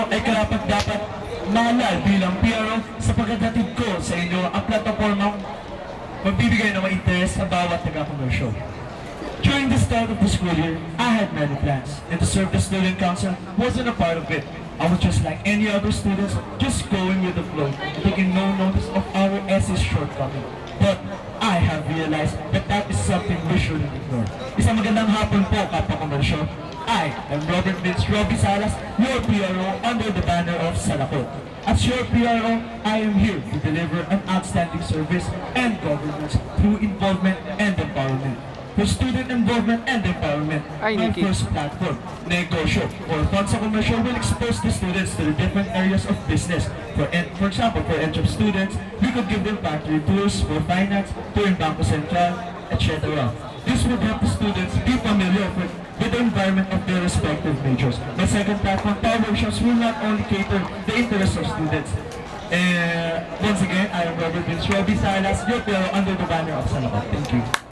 ay karapat-dapat mahalal bilang PRO sa pagdating ko sa inyo ang platapormang magbibigay ng ma-interest sa bawat taga-commercial. During the start of the school year, I had many plans, and to serve the student council wasn't a part of it. I was just like any other students, just going with the flow, taking no notice of our essay's shortcoming. But I have realized that that is something we shouldn't ignore. Isang magandang hapon po, Kapwa Komersyo. I am Robert Vince Roby Salas, your PRO under the banner of Salakot. As your PRO, I am here to deliver an outstanding service and governance through involvement and empowerment. For student involvement and empowerment, my first platform, Negosyo, or Fund sa Komersyo, will expose the students to the different areas of business. For example, for entry students, we could give them factory tours for finance, touring Bangko Sentral, etc. This would help the students be familiar with the environment of their respective majors. My second platform, Power Workshops, will not only cater the interests of students. Once again, I am Robert Vince Roby Salas, your PRO under the banner of Salakot. Thank you.